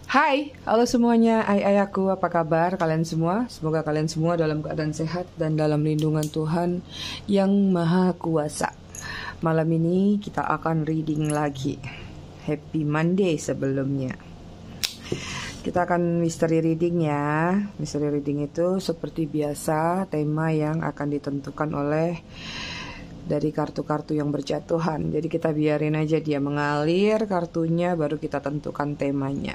Hai, halo semuanya, aku, apa kabar kalian semua? Semoga kalian semua dalam keadaan sehat dan dalam lindungan Tuhan yang Maha Kuasa. Malam ini kita akan reading lagi. Happy Monday sebelumnya. Kita akan mystery reading ya. Mystery reading itu seperti biasa tema yang akan ditentukan oleh dari kartu-kartu yang berjatuhan. Jadi kita biarin aja dia mengalir kartunya, baru kita tentukan temanya.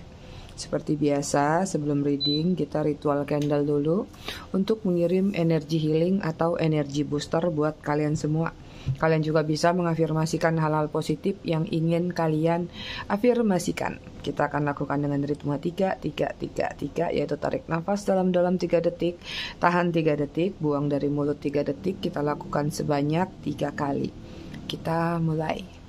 Seperti biasa, sebelum reading kita ritual candle dulu untuk mengirim energi healing atau energi booster buat kalian semua. Kalian juga bisa mengafirmasikan hal-hal positif yang ingin kalian afirmasikan. Kita akan lakukan dengan ritme 3, 3, 3, 3, yaitu tarik nafas dalam-dalam 3 detik, tahan 3 detik, buang dari mulut 3 detik. Kita lakukan sebanyak 3 kali. Kita mulai.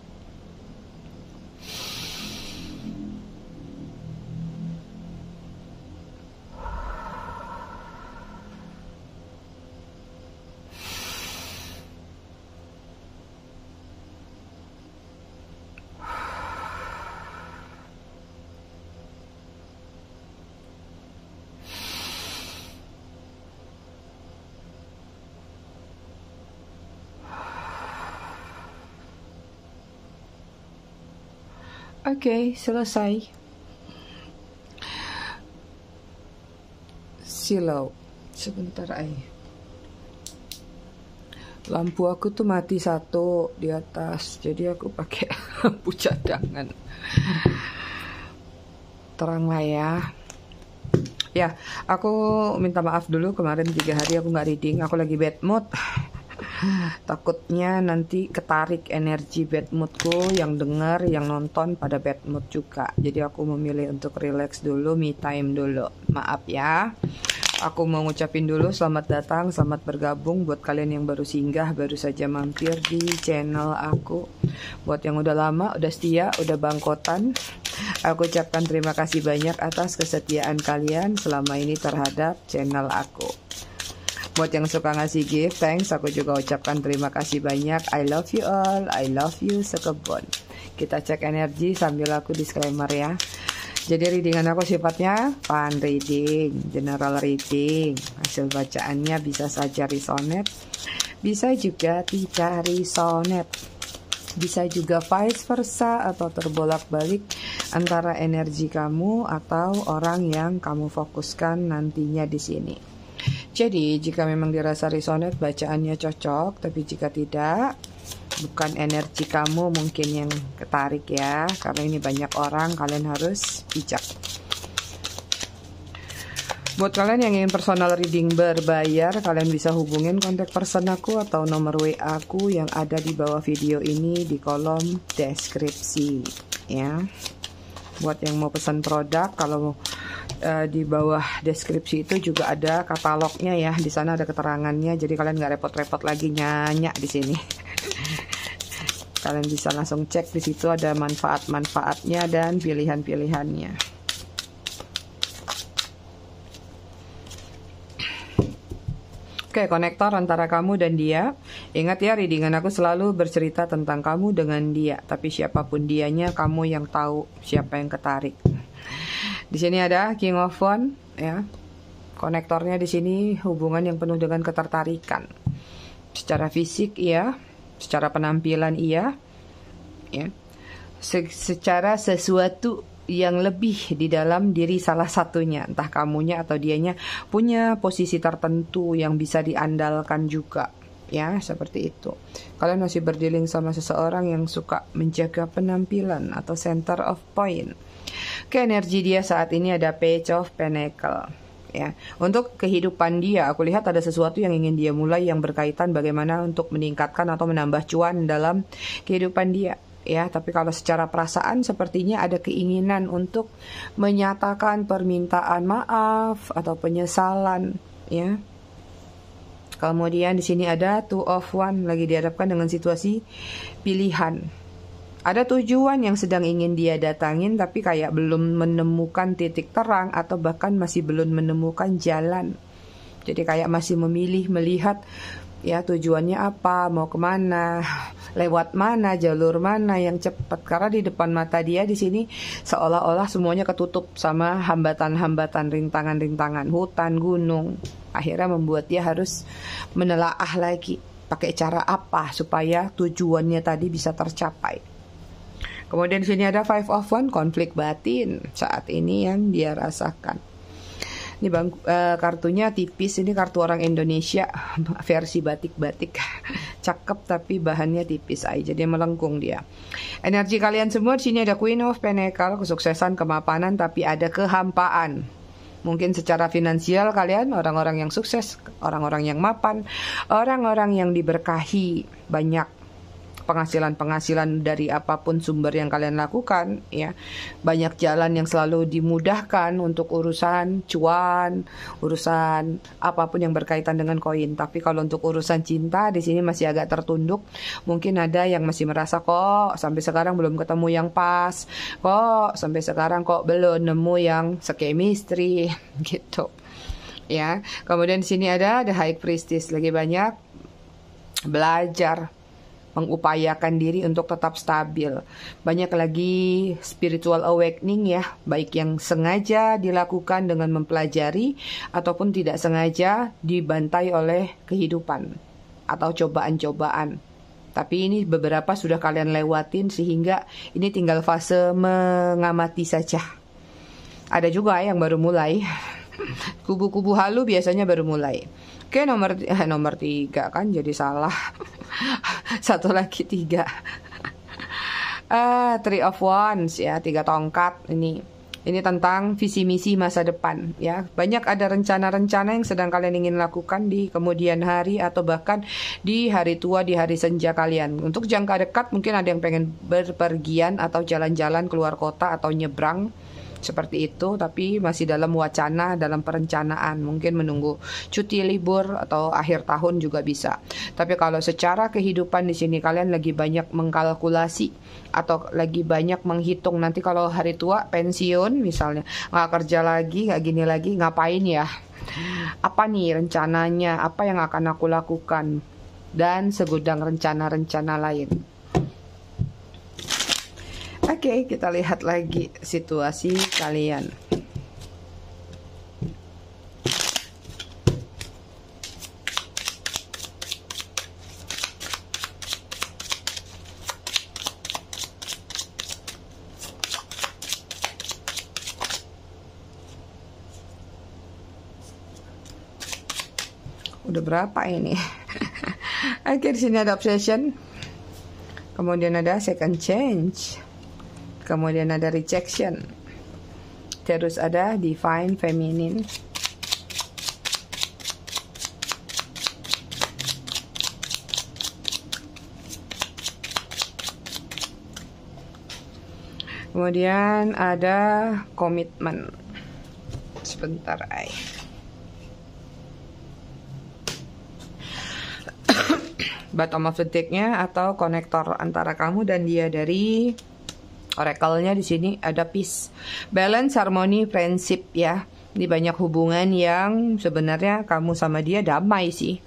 Oke, selesai. Silau. Sebentar lampu aku tuh mati satu di atas, jadi aku pakai lampu cadangan. Terang lah ya. Ya, aku minta maaf dulu kemarin 3 hari aku nggak reading. Aku lagi bad mood. Takutnya nanti ketarik energi bad moodku, yang denger, yang nonton pada bad mood juga. Jadi aku memilih untuk relax dulu, me time dulu. Maaf ya. Aku mau ngucapin dulu selamat datang, selamat bergabung buat kalian yang baru singgah, baru saja mampir di channel aku. Buat yang udah lama, udah setia, udah bangkotan, aku ucapkan terima kasih banyak atas kesetiaan kalian selama ini terhadap channel aku. Buat yang suka ngasih gift, thanks, aku juga ucapkan terima kasih banyak. I love you all, I love you sekebon. Kita cek energi sambil aku disclaimer ya. Jadi readingan aku sifatnya fun reading, general reading. Hasil bacaannya bisa saja resonate, bisa juga tidak resonate. Bisa juga vice versa atau terbolak-balik antara energi kamu atau orang yang kamu fokuskan nantinya di sini. Jadi jika memang dirasa resonate bacaannya cocok, tapi jika tidak, bukan energi kamu mungkin yang ketarik ya, karena ini banyak orang, kalian harus bijak. Buat kalian yang ingin personal reading berbayar, kalian bisa hubungin kontak person aku atau nomor WA aku yang ada di bawah video ini di kolom deskripsi ya. Buat yang mau pesan produk, kalau di bawah deskripsi itu juga ada katalognya ya. Di sana ada keterangannya, jadi kalian nggak repot-repot lagi nyanyi di sini. Kalian bisa langsung cek di situ, ada manfaat-manfaatnya dan pilihan-pilihannya. Oke, konektor antara kamu dan dia. Ingat ya, readingan aku selalu bercerita tentang kamu dengan dia, tapi siapapun dianya, kamu yang tahu siapa yang ketarik. Di sini ada King of Wands ya. Konektornya di sini hubungan yang penuh dengan ketertarikan. Secara fisik iya, secara penampilan iya, ya. Secara sesuatu yang lebih di dalam diri salah satunya, entah kamunya atau dianya punya posisi tertentu yang bisa diandalkan juga, ya, seperti itu. Kalian masih berdealing sama seseorang yang suka menjaga penampilan atau center of point. Ke energi dia saat ini ada Page of Pentacle. Ya, untuk kehidupan dia, aku lihat ada sesuatu yang ingin dia mulai yang berkaitan bagaimana untuk meningkatkan atau menambah cuan dalam kehidupan dia. Ya, tapi kalau secara perasaan sepertinya ada keinginan untuk menyatakan permintaan maaf atau penyesalan. Ya. Kemudian di sini ada Two of Wands, lagi dihadapkan dengan situasi pilihan. Ada tujuan yang sedang ingin dia datangin, tapi kayak belum menemukan titik terang atau bahkan masih belum menemukan jalan. Jadi kayak masih memilih, melihat ya tujuannya apa, mau kemana. lewat mana, jalur mana yang cepat. Karena di depan mata dia di sini seolah-olah semuanya ketutup sama hambatan-hambatan, rintangan-rintangan, hutan, gunung. Akhirnya membuat dia harus menelaah lagi pakai cara apa supaya tujuannya tadi bisa tercapai. Kemudian di sini ada Five of Wands, konflik batin saat ini yang dia rasakan. Ini kartunya tipis, ini kartu orang Indonesia versi batik-batik. Cakep tapi bahannya tipis aja, dia melengkung dia. Energi kalian semua di sini ada Queen of Pentacles, kesuksesan, kemapanan, tapi ada kehampaan. Mungkin secara finansial kalian orang-orang yang sukses, orang-orang yang mapan, orang-orang yang diberkahi, banyak penghasilan-penghasilan dari apapun sumber yang kalian lakukan, ya. Banyak jalan yang selalu dimudahkan untuk urusan cuan, urusan apapun yang berkaitan dengan koin. Tapi kalau untuk urusan cinta di sini masih agak tertunduk. Mungkin ada yang masih merasa kok sampai sekarang belum ketemu yang pas, kok sampai sekarang kok belum nemu yang sekemistri gitu. Ya. Kemudian di sini ada The High Priestess, lagi banyak belajar, mengupayakan diri untuk tetap stabil. Banyak lagi spiritual awakening ya, baik yang sengaja dilakukan dengan mempelajari ataupun tidak sengaja dibantai oleh kehidupan atau cobaan-cobaan. Tapi ini beberapa sudah kalian lewatin sehingga ini tinggal fase mengamati saja. Ada juga yang baru mulai. Kubu-kubu halu biasanya baru mulai. Oke, nomor 3 kan jadi salah. Satu lagi 3. Three of Wands ya, 3 tongkat ini. Ini tentang visi misi masa depan ya. Banyak ada rencana-rencana yang sedang kalian ingin lakukan di kemudian hari atau bahkan di hari tua, di hari senja kalian. Untuk jangka dekat mungkin ada yang pengen berpergian atau jalan-jalan keluar kota atau nyebrang seperti itu, tapi masih dalam wacana, dalam perencanaan. Mungkin menunggu cuti libur atau akhir tahun juga bisa. Tapi kalau secara kehidupan di sini kalian lagi banyak mengkalkulasi atau lagi banyak menghitung nanti kalau hari tua pensiun misalnya, nggak kerja lagi, nggak gini lagi, ngapain ya? Apa nih rencananya? Apa yang akan aku lakukan? Dan segudang rencana-rencana lain. Oke, kita lihat lagi situasi kalian. Udah berapa ini? Oke, di sini ada obsession. Kemudian ada second change. Kemudian ada rejection. Terus ada divine feminine. Kemudian ada komitmen. Sebentar, bottom of the deck-nya atau konektor antara kamu dan dia. Dari oracle-nya di sini ada peace, balance, harmoni, friendship ya. Ini banyak hubungan yang sebenarnya kamu sama dia damai sih,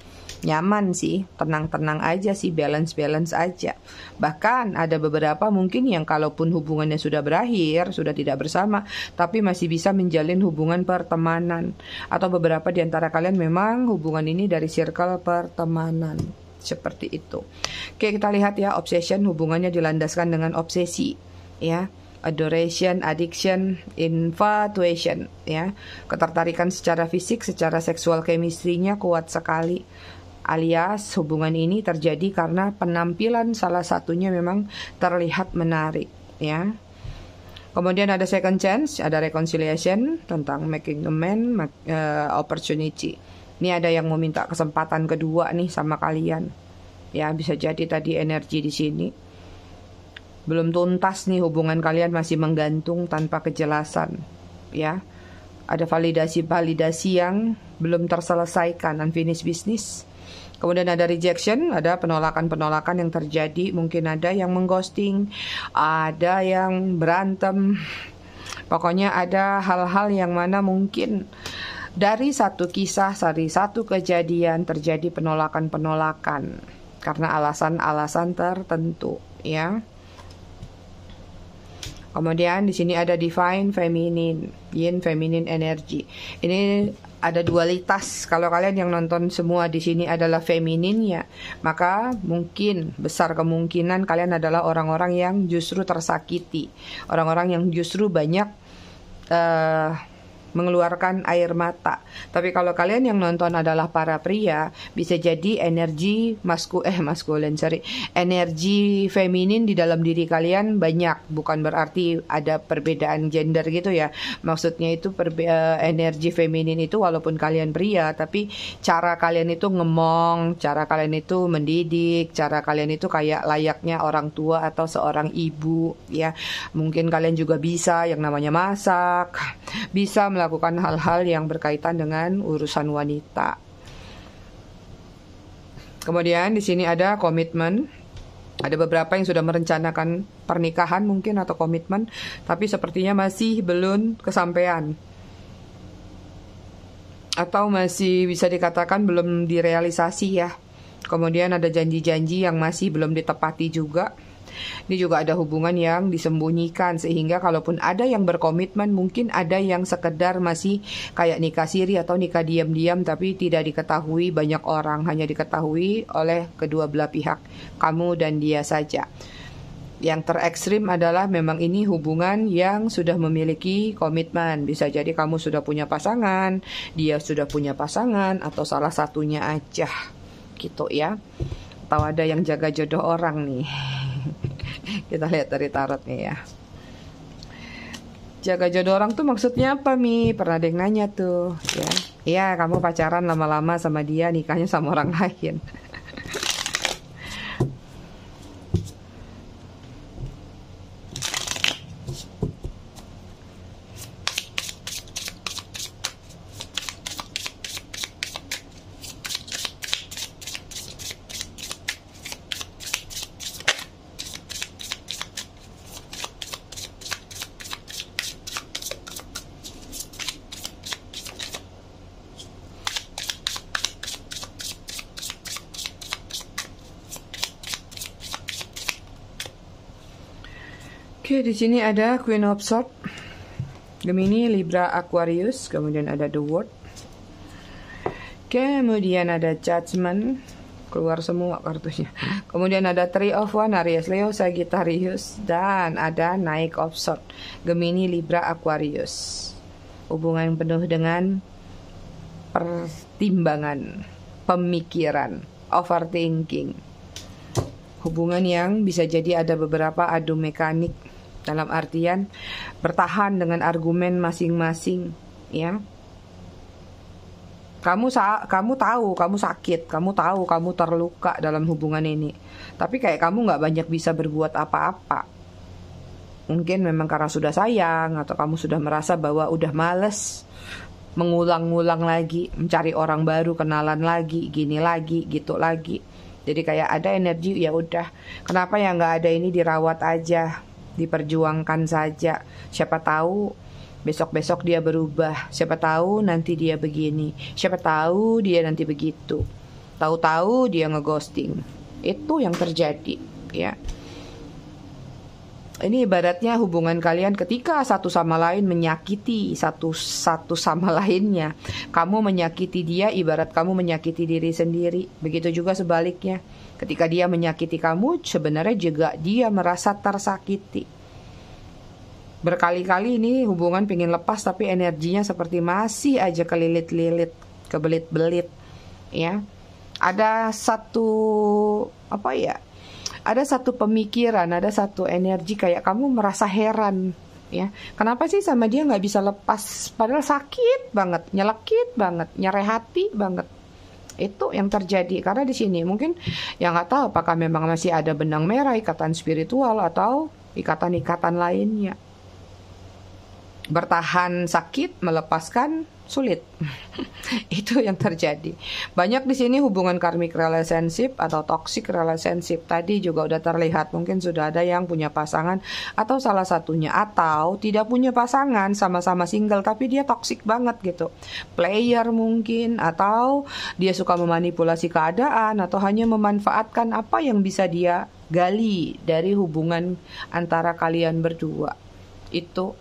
nyaman sih, tenang-tenang aja sih, balance-balance aja. Bahkan ada beberapa mungkin yang kalaupun hubungannya sudah berakhir, sudah tidak bersama, tapi masih bisa menjalin hubungan pertemanan. Atau beberapa di antara kalian memang hubungan ini dari circle pertemanan. Seperti itu. Oke, kita lihat ya, obsession hubungannya dilandaskan dengan obsesi. Ya, adoration, addiction, infatuation ya. Ketertarikan secara fisik, secara seksual chemistry-nya kuat sekali. Alias hubungan ini terjadi karena penampilan salah satunya memang terlihat menarik ya. Kemudian ada second chance, ada reconciliation tentang making amends, opportunity. Ini ada yang meminta kesempatan kedua nih sama kalian. Ya, bisa jadi tadi energi di sini belum tuntas nih, hubungan kalian masih menggantung tanpa kejelasan ya. Ada validasi-validasi yang belum terselesaikan, unfinished business. Kemudian ada rejection, ada penolakan-penolakan yang terjadi. Mungkin ada yang mengghosting, ada yang berantem. Pokoknya ada hal-hal yang mana mungkin dari satu kisah, dari satu kejadian terjadi penolakan-penolakan karena alasan-alasan tertentu, ya. Kemudian di sini ada divine feminine, yin feminine energy. Ini ada dualitas. Kalau kalian yang nonton semua di sini adalah feminin ya, maka mungkin besar kemungkinan kalian adalah orang-orang yang justru tersakiti, orang-orang yang justru banyak mengeluarkan air mata. Tapi kalau kalian yang nonton adalah para pria, bisa jadi energi energi feminin di dalam diri kalian banyak. Bukan berarti ada perbedaan gender gitu ya. Maksudnya itu energi feminin itu walaupun kalian pria, tapi cara kalian itu ngemong, cara kalian itu mendidik, cara kalian itu kayak layaknya orang tua atau seorang ibu ya. Mungkin kalian juga bisa yang namanya masak, bisa melakukan hal-hal yang berkaitan dengan urusan wanita. Kemudian di sini ada komitmen. Ada beberapa yang sudah merencanakan pernikahan mungkin atau komitmen, tapi sepertinya masih belum kesampaian. Atau masih bisa dikatakan belum direalisasi ya. Kemudian ada janji-janji yang masih belum ditepati juga. Ini juga ada hubungan yang disembunyikan, sehingga kalaupun ada yang berkomitmen, mungkin ada yang sekedar masih kayak nikah siri atau nikah diam-diam, tapi tidak diketahui banyak orang, hanya diketahui oleh kedua belah pihak, kamu dan dia saja. Yang terekstrim adalah memang ini hubungan yang sudah memiliki komitmen. Bisa jadi kamu sudah punya pasangan, dia sudah punya pasangan, atau salah satunya aja gitu ya. Atau ada yang jaga jodoh orang nih. Kita lihat dari tarotnya ya. Jaga jodoh orang tuh maksudnya apa Mi? Pernah ada yang nanya tuh ya. Iya, kamu pacaran lama-lama sama dia, nikahnya sama orang lain. Oke, di sini ada Queen of Swords, Gemini, Libra, Aquarius, kemudian ada The World. Kemudian ada Judgment, keluar semua kartunya. Kemudian ada Three of Wands, Aries, Leo, Sagittarius, dan ada Knight of Swords, Gemini, Libra, Aquarius. Hubungan penuh dengan pertimbangan, pemikiran, overthinking. Hubungan yang bisa jadi ada beberapa adu mekanik, dalam artian bertahan dengan argumen masing-masing ya. Kamu tahu kamu sakit, kamu tahu kamu terluka dalam hubungan ini, tapi kayak kamu nggak banyak bisa berbuat apa-apa. Mungkin memang karena sudah sayang, atau kamu sudah merasa bahwa udah males mengulang-ulang lagi, mencari orang baru, kenalan lagi, gini lagi, gitu lagi. Jadi kayak ada energi, ya udah, kenapa ya nggak ada ini, dirawat aja, diperjuangkan saja. Siapa tahu besok-besok dia berubah, siapa tahu nanti dia begini, siapa tahu dia nanti begitu. Tahu-tahu dia ngeghosting. Itu yang terjadi, ya. Ini ibaratnya hubungan kalian ketika satu sama lain menyakiti satu sama lainnya. Kamu menyakiti dia, ibarat kamu menyakiti diri sendiri. Begitu juga sebaliknya. Ketika dia menyakiti kamu, sebenarnya juga dia merasa tersakiti. Berkali-kali ini hubungan pengen lepas, tapi energinya seperti masih aja kelilit-lilit, kebelit-belit, ya. Ada satu ada satu pemikiran, ada satu energi kayak kamu merasa heran, ya. Kenapa sih sama dia nggak bisa lepas? Padahal sakit banget, nyelekit banget, nyereh hati banget. Itu yang terjadi karena di sini mungkin yang nggak tahu apakah memang masih ada benang merah, ikatan spiritual atau ikatan-ikatan lainnya. Bertahan sakit, melepaskan sulit. Itu yang terjadi. Banyak di sini hubungan karmic relationship atau toxic relationship. Tadi juga udah terlihat, mungkin sudah ada yang punya pasangan atau salah satunya, atau tidak punya pasangan, sama-sama single tapi dia toxic banget gitu. Player mungkin, atau dia suka memanipulasi keadaan, atau hanya memanfaatkan apa yang bisa dia gali dari hubungan antara kalian berdua. Itu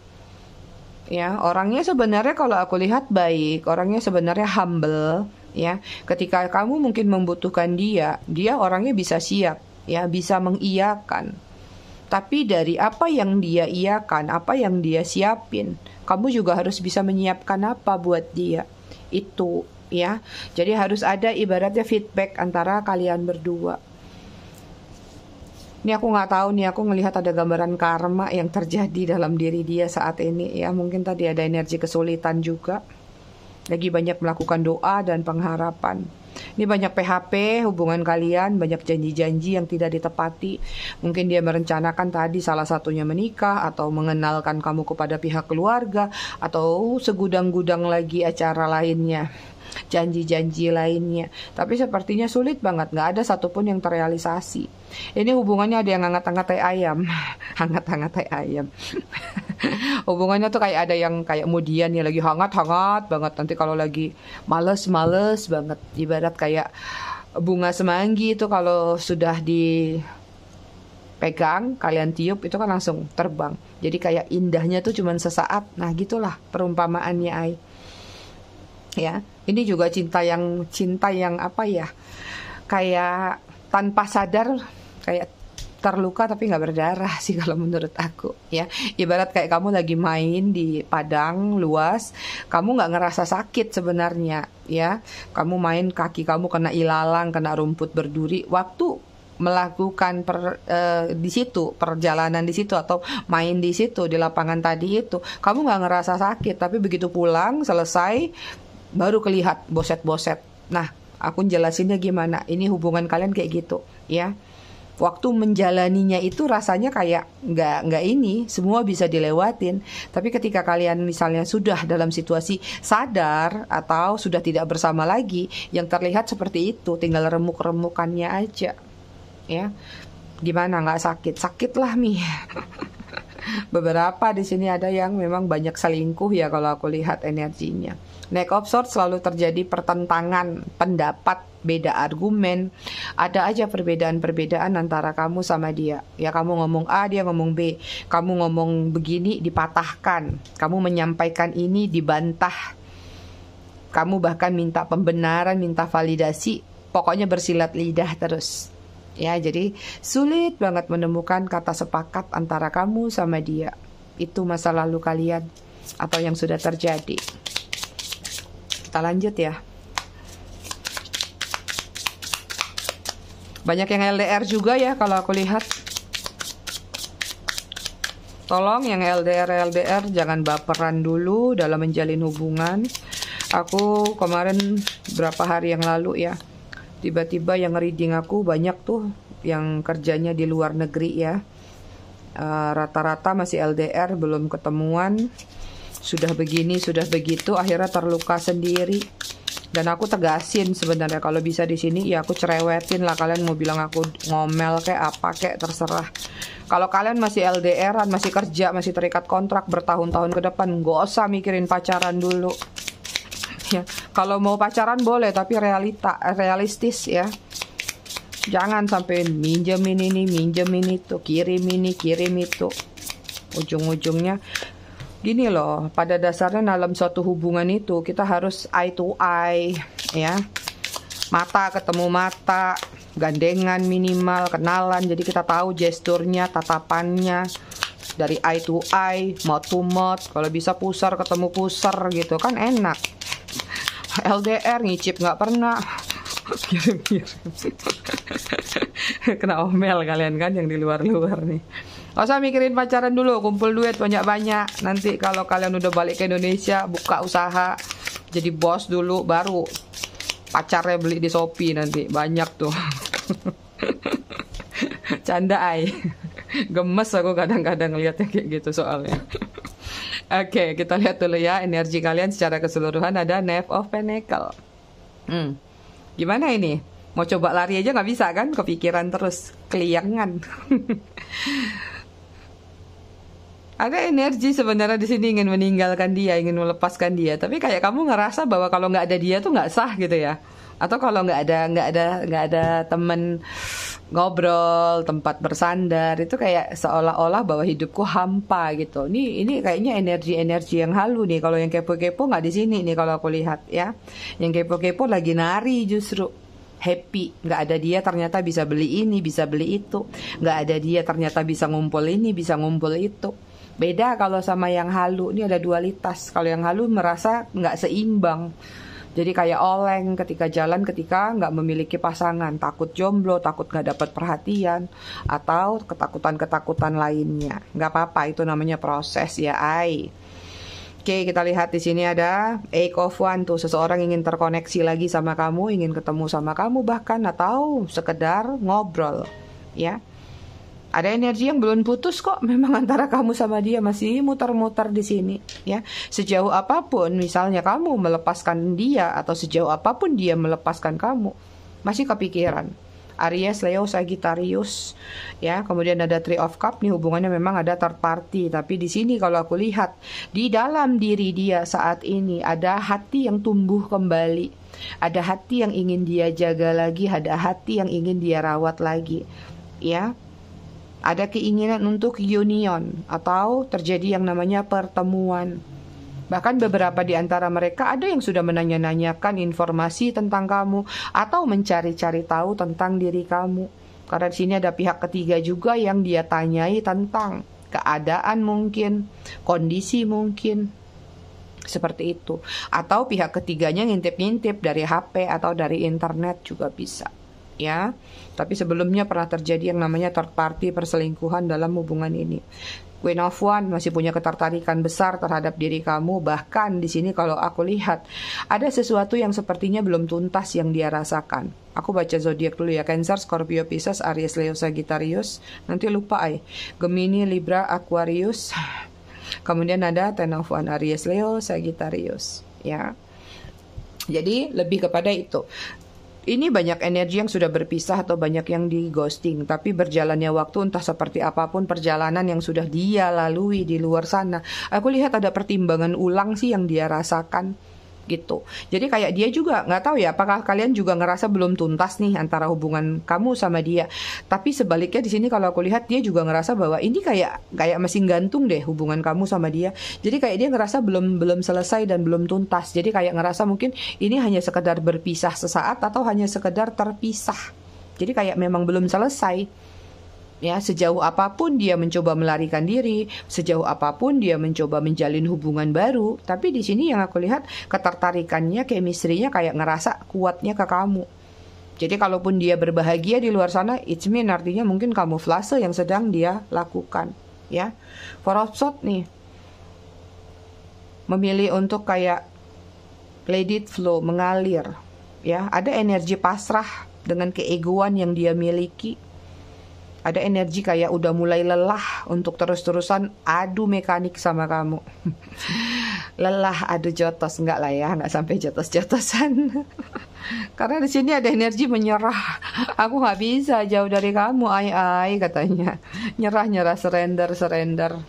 ya, orangnya sebenarnya kalau aku lihat baik, orangnya sebenarnya humble ya. Ketika kamu mungkin membutuhkan dia, dia orangnya bisa siap ya, bisa mengiyakan. Tapi dari apa yang dia iyakan, apa yang dia siapin, kamu juga harus bisa menyiapkan apa buat dia. Itu ya. Jadi harus ada ibaratnya feedback antara kalian berdua. Ini aku nggak tahu nih, aku ngelihat ada gambaran karma yang terjadi dalam diri dia saat ini ya. Mungkin tadi ada energi kesulitan juga. Lagi banyak melakukan doa dan pengharapan. Ini banyak PHP hubungan kalian, banyak janji-janji yang tidak ditepati. Mungkin dia merencanakan tadi salah satunya menikah, atau mengenalkan kamu kepada pihak keluarga, atau segudang-gudang lagi acara lainnya, janji-janji lainnya. Tapi sepertinya sulit banget, nggak ada satupun yang terrealisasi. Ini hubungannya ada yang hangat-hangat tai ayam. Hangat-hangat tai ayam. Hubungannya tuh kayak ada yang kayak kemudian ya lagi hangat-hangat banget. Nanti kalau lagi males-males banget. Ibarat kayak bunga semanggi itu kalau sudah dipegang, kalian tiup itu kan langsung terbang. Jadi kayak indahnya tuh cuman sesaat. Nah gitulah perumpamaannya Ai. Ya, ini juga cinta yang apa ya? Kayak tanpa sadar, kayak terluka tapi nggak berdarah sih kalau menurut aku ya. Ibarat kayak kamu lagi main di padang luas, kamu nggak ngerasa sakit sebenarnya ya. Kamu main, kaki kamu kena ilalang, kena rumput berduri. Waktu melakukan di situ perjalanan di situ atau main di situ di lapangan tadi itu, kamu nggak ngerasa sakit. Tapi begitu pulang selesai, baru kelihat boset-boset. Nah, aku jelasinnya gimana? Ini hubungan kalian kayak gitu, ya. Waktu menjalaninya itu rasanya kayak nggak ini, semua bisa dilewatin. Tapi ketika kalian misalnya sudah dalam situasi sadar atau sudah tidak bersama lagi, yang terlihat seperti itu, tinggal remuk-remukannya aja, ya. Gimana nggak sakit? Sakit lah Mi. Beberapa di sini ada yang memang banyak selingkuh ya kalau aku lihat energinya. Neck of Swords selalu terjadi pertentangan pendapat, beda argumen. Ada aja perbedaan-perbedaan antara kamu sama dia. Ya kamu ngomong A, dia ngomong B. Kamu ngomong begini dipatahkan. Kamu menyampaikan ini dibantah. Kamu bahkan minta pembenaran, minta validasi. Pokoknya bersilat lidah terus. Ya, jadi sulit banget menemukan kata sepakat antara kamu sama dia. Itu masa lalu kalian atau yang sudah terjadi. Kita lanjut ya. Banyak yang LDR juga ya kalau aku lihat. Tolong yang LDR jangan baperan dulu dalam menjalin hubungan. Aku kemarin berapa hari yang lalu ya, tiba-tiba yang reading aku banyak tuh yang kerjanya di luar negeri ya. Rata-rata masih LDR, belum ketemuan. Sudah begini, sudah begitu, akhirnya terluka sendiri. Dan aku tegasin sebenarnya kalau bisa di sini ya aku cerewetin lah. Kalian mau bilang aku ngomel kayak apa kayak terserah. Kalau kalian masih LDRan, masih kerja, masih terikat kontrak bertahun-tahun ke depan, gak usah mikirin pacaran dulu. Ya, kalau mau pacaran boleh tapi realistis ya. Jangan sampai minjemin ini, minjemin itu, kirim ini, kirim itu. Ujung-ujungnya gini loh, pada dasarnya dalam suatu hubungan itu kita harus eye to eye ya. Mata ketemu mata, gandengan minimal, kenalan. Jadi kita tahu gesturnya, tatapannya. Dari eye to eye, mouth to mouth. Kalau bisa pusar ketemu pusar gitu kan enak. LDR ngicip nggak pernah. Kirim-kirim. Kena omel kalian kan yang di luar-luar nih. Gak usah mikirin pacaran dulu, kumpul duit banyak-banyak. Nanti kalau kalian udah balik ke Indonesia, buka usaha, jadi bos dulu, baru pacarnya beli di Shopee nanti. Banyak tuh. Canda ay. Gemes aku kadang-kadang lihatnya kayak gitu soalnya. Oke, kita lihat dulu ya energi kalian secara keseluruhan. Ada Knave of Pentacle. Gimana ini? Mau coba lari aja nggak bisa kan? Kepikiran terus, keliangan. Ada energi sebenarnya di sini ingin meninggalkan dia, ingin melepaskan dia. Tapi kayak kamu ngerasa bahwa kalau nggak ada dia tuh nggak sah gitu ya. Atau kalau nggak ada temen ngobrol, tempat bersandar, itu kayak seolah-olah bahwa hidupku hampa gitu. Ini kayaknya energi-energi yang halu nih. Kalau yang kepo-kepo nggak di sini nih kalau aku lihat ya. Yang kepo-kepo lagi nari justru. Happy, nggak ada dia ternyata bisa beli ini, bisa beli itu. Nggak ada dia ternyata bisa ngumpul ini, bisa ngumpul itu. Beda kalau sama yang halu, ini ada dualitas. Kalau yang halu merasa nggak seimbang. Jadi kayak oleng ketika jalan, ketika nggak memiliki pasangan, takut jomblo, takut nggak dapat perhatian, atau ketakutan-ketakutan lainnya. Nggak apa-apa, itu namanya proses ya, Ai. Oke, kita lihat di sini ada Eight of Wands tuh, seseorang ingin terkoneksi lagi sama kamu, ingin ketemu sama kamu bahkan, atau sekedar ngobrol, ya. Ada energi yang belum putus kok, memang antara kamu sama dia masih muter-muter di sini, ya. Sejauh apapun, misalnya kamu melepaskan dia atau sejauh apapun dia melepaskan kamu, masih kepikiran. Aries, Leo, Sagittarius, ya. Kemudian ada Three of Cups, nih hubungannya memang ada third party, tapi di sini kalau aku lihat di dalam diri dia saat ini ada hati yang tumbuh kembali, ada hati yang ingin dia jaga lagi, ada hati yang ingin dia rawat lagi, ya. Ada keinginan untuk union atau terjadi yang namanya pertemuan. Bahkan beberapa di antara mereka ada yang sudah menanya-nanyakan informasi tentang kamu atau mencari-cari tahu tentang diri kamu. Karena di sini ada pihak ketiga juga yang dia tanyai tentang keadaan mungkin, kondisi mungkin, seperti itu. Atau pihak ketiganya ngintip-ngintip dari HP atau dari internet juga bisa. Ya, tapi sebelumnya pernah terjadi yang namanya third party, perselingkuhan dalam hubungan ini. Queen of Wands masih punya ketertarikan besar terhadap diri kamu. Bahkan di sini kalau aku lihat ada sesuatu yang sepertinya belum tuntas yang dia rasakan. Aku baca zodiak dulu ya. Cancer, Scorpio, Pisces, Aries, Leo, Sagittarius. Nanti lupa Gemini, Libra, Aquarius. Kemudian ada Ten of Wands, Aries, Leo, Sagittarius. Ya. Jadi lebih kepada itu. Ini banyak energi yang sudah berpisah atau banyak yang di ghosting. Tapi berjalannya waktu entah seperti apapun perjalanan yang sudah dia lalui di luar sana, aku lihat ada pertimbangan ulang sih yang dia rasakan gitu. Jadi kayak dia juga nggak tahu ya, apakah kalian juga ngerasa belum tuntas nih antara hubungan kamu sama dia. Tapi sebaliknya di sini kalau aku lihat dia juga ngerasa bahwa ini kayak masih gantung deh hubungan kamu sama dia. Jadi kayak dia ngerasa belum selesai dan belum tuntas. Jadi kayak ngerasa mungkin ini hanya sekedar berpisah sesaat atau hanya sekedar terpisah. Jadi kayak memang belum selesai. Ya, sejauh apapun dia mencoba melarikan diri, sejauh apapun dia mencoba menjalin hubungan baru, tapi di sini yang aku lihat ketertarikannya, chemistry-nya kayak ngerasa kuatnya ke kamu. Jadi kalaupun dia berbahagia di luar sana, it's mean artinya mungkin kamuflase yang sedang dia lakukan, ya. Four of Swords nih, memilih untuk kayak let it flow, mengalir, ya. Ada energi pasrah dengan keegoan yang dia miliki. Ada energi kayak udah mulai lelah untuk terus-terusan adu mekanik sama kamu. Lelah adu jotos, enggak lah ya, enggak sampai jotos-jotosan. Karena di sini ada energi menyerah. Aku nggak bisa jauh dari kamu, ai katanya. Nyerah, surrender.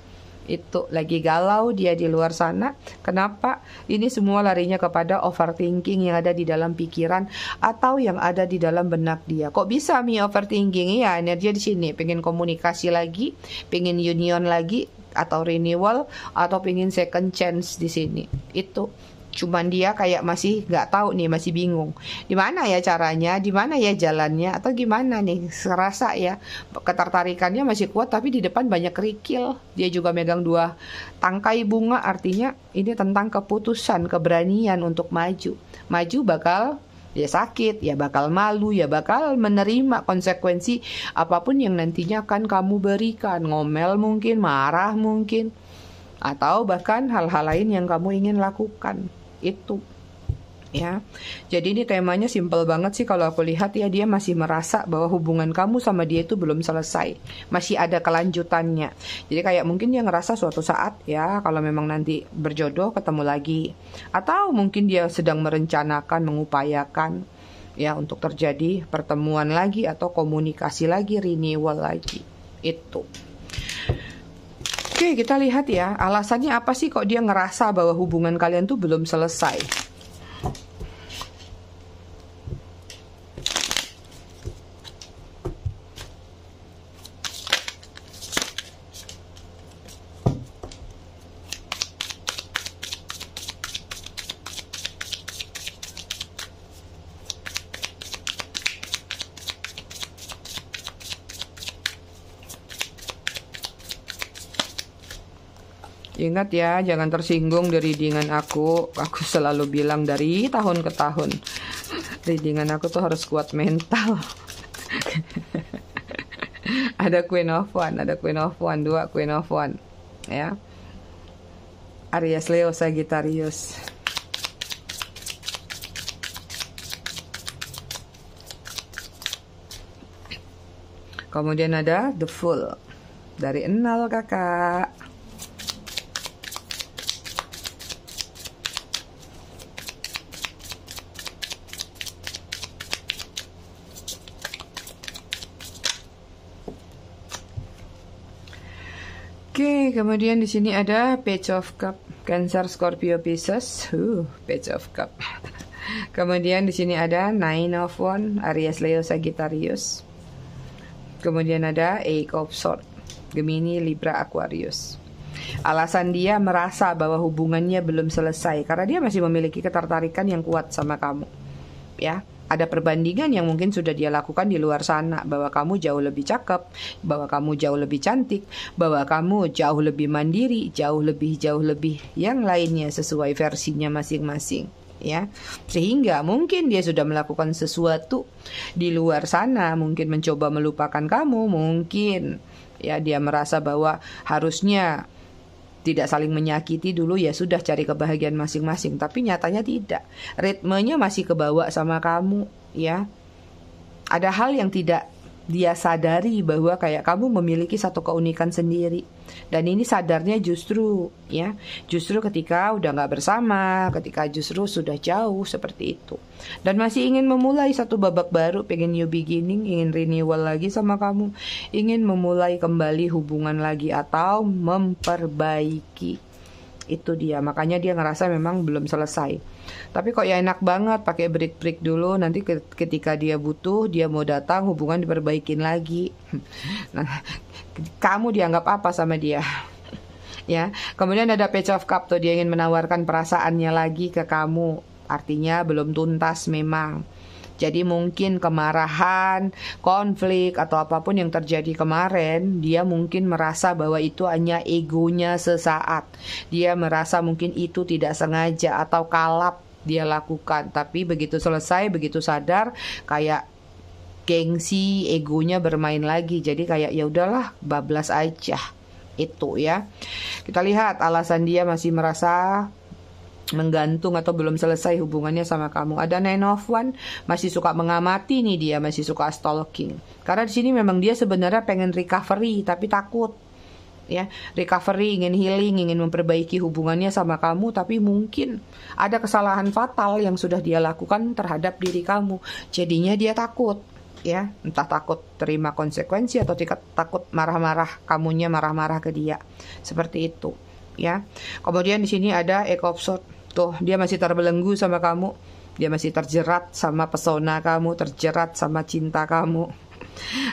Itu lagi galau dia di luar sana. Kenapa? Ini semua larinya kepada overthinking yang ada di dalam pikiran atau yang ada di dalam benak dia. Kok bisa overthinking? Iya, energi di sini. Pengen komunikasi lagi, pengen union lagi, atau renewal, atau pengen second chance di sini. Itu. Cuman dia kayak masih nggak tahu nih, masih bingung. Di mana ya caranya, di mana ya jalannya, atau gimana nih? Serasa ya ketertarikannya masih kuat, tapi di depan banyak kerikil. Dia juga megang 2 tangkai bunga, artinya ini tentang keputusan, keberanian untuk maju. Maju bakal ya sakit, ya bakal malu, ya bakal menerima konsekuensi apapun yang nantinya akan kamu berikan. Ngomel mungkin, marah mungkin, atau bahkan hal-hal lain yang kamu ingin lakukan. Itu Ya, jadi ini temanya simple banget sih kalau aku lihat ya, dia masih merasa bahwa hubungan kamu sama dia itu belum selesai, masih ada kelanjutannya. Jadi kayak mungkin dia ngerasa suatu saat ya, kalau memang nanti berjodoh ketemu lagi, atau mungkin dia sedang merencanakan, mengupayakan ya untuk terjadi pertemuan lagi atau komunikasi lagi, renewal lagi. Itu. Oke, kita lihat ya, alasannya apa sih kok dia ngerasa bahwa hubungan kalian tuh belum selesai. Ingat ya, jangan tersinggung dari readingan aku. Aku selalu bilang dari tahun ke tahun, readingan aku tuh harus kuat mental. Ada Queen of One, ada Queen of One, 2 Queen of One. Ya. Aries, Leo, Sagittarius. Kemudian ada The Fool. Dari 0 kakak. Oke, kemudian di sini ada Page of Cup, Cancer, Scorpio, Pisces. Page of Cup. Kemudian di sini ada Nine of Wands, Aries, Leo, Sagittarius. Kemudian ada Eight of Swords, Gemini, Libra, Aquarius. Alasan dia merasa bahwa hubungannya belum selesai karena dia masih memiliki ketertarikan yang kuat sama kamu. Ya. Ada perbandingan yang mungkin sudah dia lakukan di luar sana, bahwa kamu jauh lebih cakep, bahwa kamu jauh lebih cantik, bahwa kamu jauh lebih mandiri, jauh lebih yang lainnya sesuai versinya masing-masing, ya. Sehingga mungkin dia sudah melakukan sesuatu di luar sana, mungkin mencoba melupakan kamu, mungkin ya dia merasa bahwa harusnya tidak saling menyakiti dulu, ya sudah cari kebahagiaan masing-masing. Tapi nyatanya tidak. Ritmenya masih kebawa sama kamu, ya. Ada hal yang tidak dia sadari bahwa kayak kamu memiliki satu keunikan sendiri. Dan ini sadarnya justru ketika udah gak bersama, ketika justru sudah jauh seperti itu. Dan masih ingin memulai satu babak baru, pengen new beginning, ingin renewal lagi sama kamu, ingin memulai kembali hubungan lagi atau memperbaiki. Itu dia, makanya dia ngerasa memang belum selesai. Tapi kok ya enak banget pakai break dulu, nanti ketika dia butuh, dia mau datang, hubungan diperbaikin lagi. Nah, kamu dianggap apa sama dia? Ya, kemudian ada Page of Cup tuh, dia ingin menawarkan perasaannya lagi ke kamu. Artinya belum tuntas memang. Jadi mungkin kemarahan, konflik, atau apapun yang terjadi kemarin, dia mungkin merasa bahwa itu hanya egonya sesaat. Dia merasa mungkin itu tidak sengaja atau kalap dia lakukan. Tapi begitu selesai, begitu sadar, kayak gengsi, egonya bermain lagi. Jadi kayak ya udahlah, bablas aja. Itu ya. Kita lihat alasan dia masih merasa menggantung atau belum selesai hubungannya sama kamu. Ada Nine of Wands, masih suka mengamati nih dia, masih suka stalking. Karena di sini memang dia sebenarnya pengen recovery tapi takut. Ya, recovery, ingin healing, ingin memperbaiki hubungannya sama kamu, tapi mungkin ada kesalahan fatal yang sudah dia lakukan terhadap diri kamu. Jadinya dia takut, ya, entah takut terima konsekuensi atau takut marah-marah, kamunya marah-marah ke dia. Seperti itu, ya. Kemudian di sini ada Eight of Swords. Tuh, dia masih terbelenggu sama kamu. Dia masih terjerat sama pesona kamu, terjerat sama cinta kamu.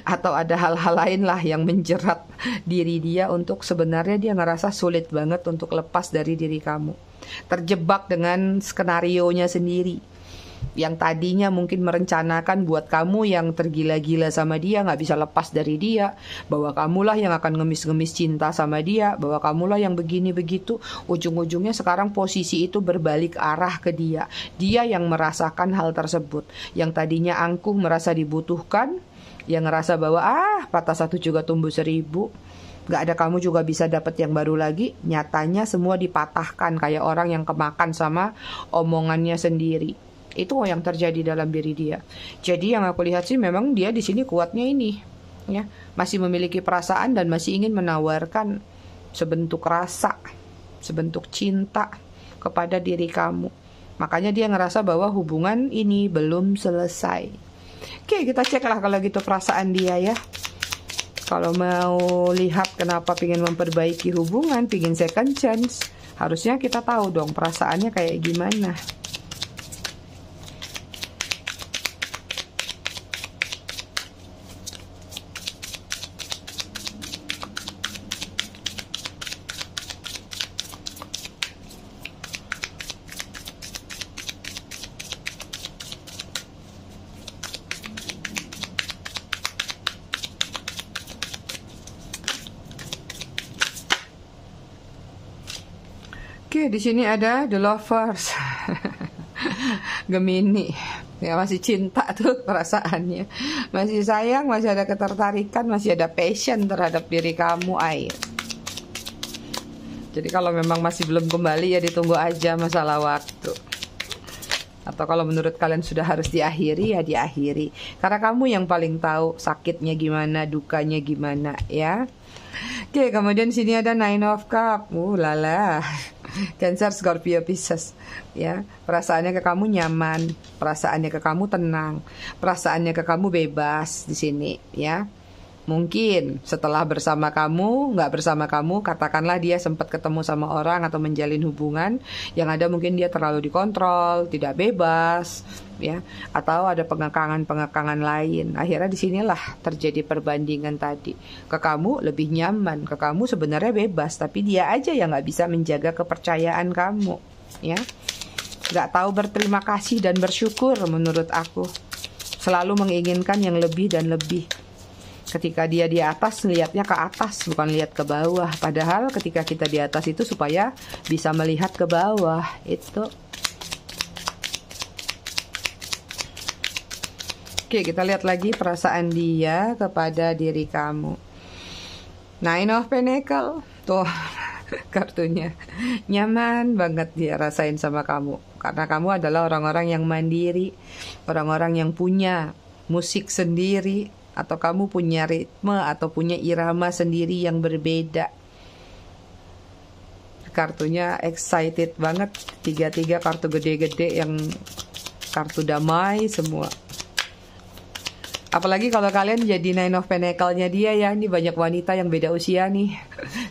Atau ada hal-hal lain lah yang menjerat diri dia untuk sebenarnya dia ngerasa sulit banget untuk lepas dari diri kamu. Terjebak dengan skenarionya sendiri. Yang tadinya mungkin merencanakan buat kamu yang tergila-gila sama dia, gak bisa lepas dari dia, bahwa kamulah yang akan ngemis-ngemis cinta sama dia, bahwa kamulah yang begini-begitu. Ujung-ujungnya sekarang posisi itu berbalik arah ke dia. Dia yang merasakan hal tersebut. Yang tadinya angkuh merasa dibutuhkan, yang ngerasa bahwa patah satu juga tumbuh 1000. Gak ada kamu juga bisa dapat yang baru lagi. Nyatanya semua dipatahkan kayak orang yang kemakan sama omongannya sendiri. Itu yang terjadi dalam diri dia. Jadi yang aku lihat sih memang dia di sini kuatnya ini, ya, masih memiliki perasaan dan masih ingin menawarkan sebentuk rasa, sebentuk cinta kepada diri kamu. Makanya dia ngerasa bahwa hubungan ini belum selesai. Oke, kita cek lah kalau gitu perasaan dia ya. Kalau mau lihat kenapa pingin memperbaiki hubungan, pingin second chance, harusnya kita tahu dong perasaannya kayak gimana. Oke, di sini ada The Lovers. Gemini. Ya, masih cinta tuh perasaannya. Masih sayang, masih ada ketertarikan, masih ada passion terhadap diri kamu, Air. Jadi kalau memang masih belum kembali ya ditunggu aja masalah waktu. Atau kalau menurut kalian sudah harus diakhiri ya diakhiri. Karena kamu yang paling tahu sakitnya gimana, dukanya gimana ya. Oke, kemudian sini ada Nine of Cups. Lala. Cancer, Scorpio, Pisces. Ya, perasaannya ke kamu nyaman, perasaannya ke kamu tenang, perasaannya ke kamu bebas di sini, ya. Mungkin setelah bersama kamu, nggak bersama kamu, katakanlah dia sempat ketemu sama orang atau menjalin hubungan, yang ada mungkin dia terlalu dikontrol, tidak bebas, ya, atau ada pengekangan-pengekangan lain. Akhirnya disinilah terjadi perbandingan tadi. Ke kamu lebih nyaman, ke kamu sebenarnya bebas, tapi dia aja yang nggak bisa menjaga kepercayaan kamu, ya. Nggak tahu berterima kasih dan bersyukur menurut aku. Selalu menginginkan yang lebih dan lebih. Ketika dia di atas, lihatnya ke atas, bukan lihat ke bawah. Padahal ketika kita di atas itu supaya bisa melihat ke bawah. Itu. Oke, kita lihat lagi perasaan dia kepada diri kamu. Nine of Pentacles. Tuh, kartunya. Nyaman banget dia rasain sama kamu. Karena kamu adalah orang-orang yang mandiri. Orang-orang yang punya musik sendiri. Atau kamu punya ritme atau punya irama sendiri yang berbeda. Kartunya excited banget. Tiga-tiga kartu gede-gede yang kartu damai semua. Apalagi kalau kalian jadi Nine of Pentacles-nya dia ya. Ini banyak wanita yang beda usia nih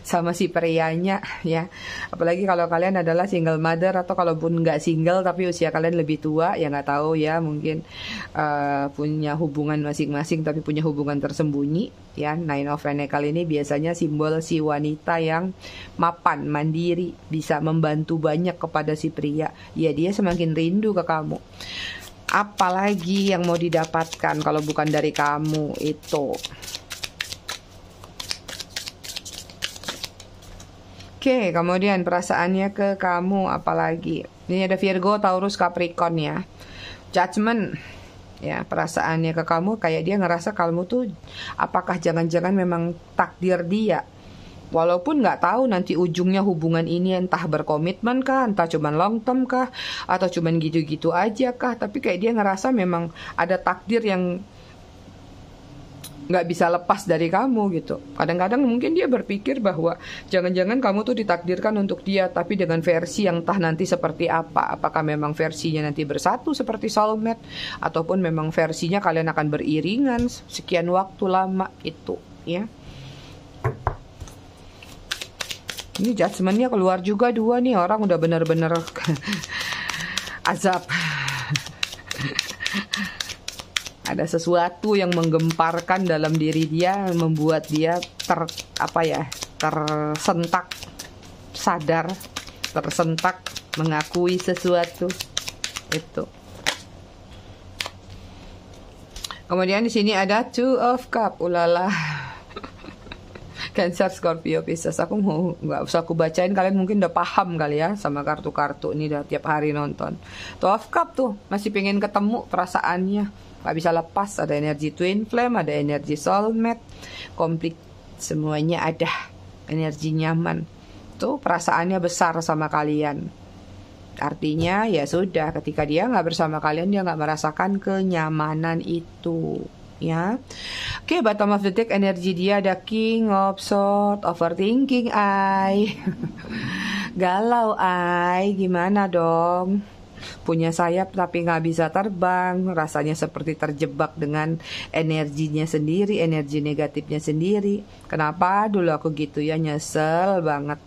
sama si prianya ya. Apalagi kalau kalian adalah single mother atau kalaupun nggak single tapi usia kalian lebih tua, ya nggak tahu ya, mungkin punya hubungan masing-masing tapi punya hubungan tersembunyi ya. Nine of Pentacles ini biasanya simbol si wanita yang mapan, mandiri, bisa membantu banyak kepada si pria. Ya dia semakin rindu ke kamu. Apalagi yang mau didapatkan kalau bukan dari kamu itu. Oke, kemudian perasaannya ke kamu apalagi. Ini ada Virgo, Taurus, Capricorn ya. Judgment. Ya, perasaannya ke kamu kayak dia ngerasa kamu tuh apakah jangan-jangan memang takdir dia. Walaupun nggak tahu nanti ujungnya hubungan ini entah berkomitmen kah, entah cuman long term kah, atau cuman gitu-gitu aja kah. Tapi kayak dia ngerasa memang ada takdir yang nggak bisa lepas dari kamu gitu. Kadang-kadang mungkin dia berpikir bahwa jangan-jangan kamu tuh ditakdirkan untuk dia, tapi dengan versi yang entah nanti seperti apa. Apakah memang versinya nanti bersatu seperti soulmate, ataupun memang versinya kalian akan beriringan sekian waktu lama itu ya. Ini judgment-nya keluar juga dua nih. Orang udah bener-bener azab. Ada sesuatu yang menggemparkan dalam diri dia, membuat dia tersentak, sadar, tersentak, mengakui sesuatu itu. Kemudian di sini ada Two of Cups. Ulala. Cancer, Scorpio, Pisces. Aku nggak usah aku bacain, kalian mungkin udah paham kali ya sama kartu-kartu ini, udah tiap hari nonton. Two of Cups tuh masih pengen ketemu perasaannya, nggak bisa lepas. Ada energi twin flame, ada energi soulmate, Semuanya ada. Energi nyaman. Tuh perasaannya besar sama kalian. Artinya ya sudah, ketika dia nggak bersama kalian, dia nggak merasakan kenyamanan itu. Ya, oke, bottom of the deck energi dia ada King of Swords, overthinking ay. Galau ay, gimana dong? Punya sayap tapi nggak bisa terbang, rasanya seperti terjebak dengan energinya sendiri, energi negatifnya sendiri. Kenapa dulu aku gitu ya, nyesel banget.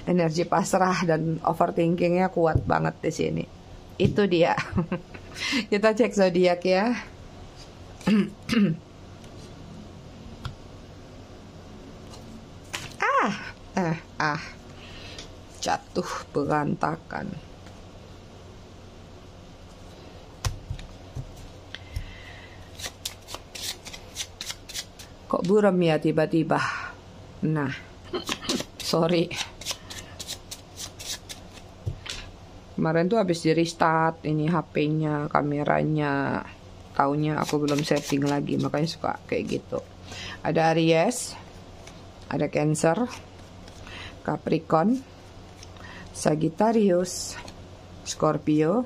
Energi pasrah dan overthinkingnya kuat banget di sini. Itu dia. Kita cek zodiak ya. Jatuh berantakan. Kok buram ya tiba-tiba? Nah, sorry. Kemarin tuh habis di restart ini HP-nya, kameranya. Taunya aku belum setting lagi, makanya suka kayak gitu. Ada Aries, ada Cancer, Capricorn, Sagittarius, Scorpio,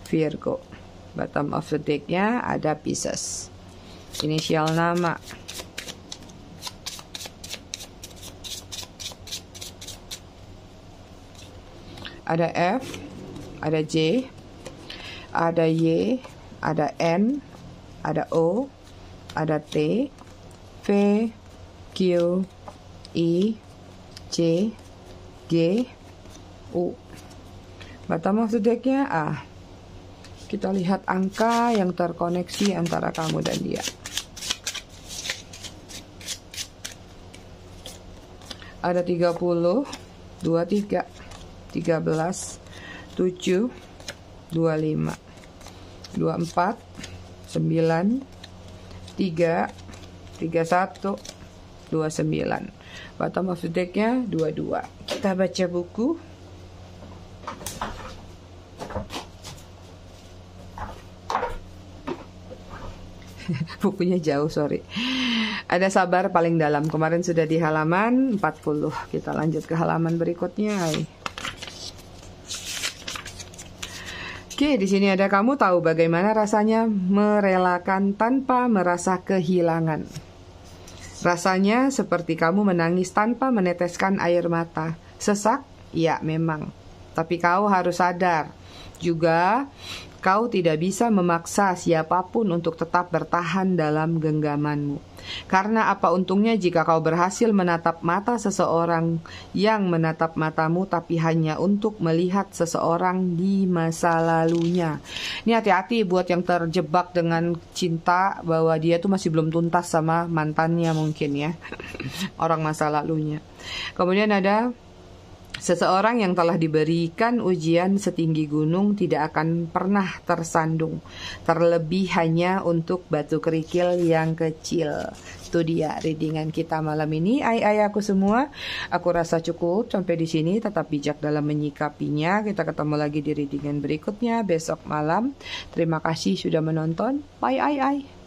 Virgo. Bottom of the deck-nya ada Pisces. Inisial nama. Ada F, ada J, ada Y, ada N, ada O, ada T, V, Q, I, C, G, U. Bottom of the deck-nya A. Kita lihat angka yang terkoneksi antara kamu dan dia. Ada 30, 23, 13, 7, 25. 24, 9, 3, 31, 29. Bottom of the deck-nya 22. Kita baca buku. Bukunya jauh, sorry. Ada sabar paling dalam. Kemarin sudah di halaman 40. Kita lanjut ke halaman berikutnya. Oke, di sini ada kamu tahu bagaimana rasanya merelakan tanpa merasa kehilangan. Rasanya seperti kamu menangis tanpa meneteskan air mata. Sesak? Ya, memang. Tapi kau harus sadar juga kau tidak bisa memaksa siapapun untuk tetap bertahan dalam genggamanmu. Karena apa untungnya jika kau berhasil menatap mata seseorang yang menatap matamu tapi hanya untuk melihat seseorang di masa lalunya. Ini hati-hati buat yang terjebak dengan cinta bahwa dia tuh masih belum tuntas sama mantannya mungkin ya. Orang masa lalunya. Kemudian ada seseorang yang telah diberikan ujian setinggi gunung tidak akan pernah tersandung, terlebih hanya untuk batu kerikil yang kecil. Itu dia readingan kita malam ini. Aku semua, aku rasa cukup sampai di sini. Tetap bijak dalam menyikapinya. Kita ketemu lagi di readingan berikutnya besok malam. Terima kasih sudah menonton. Bye.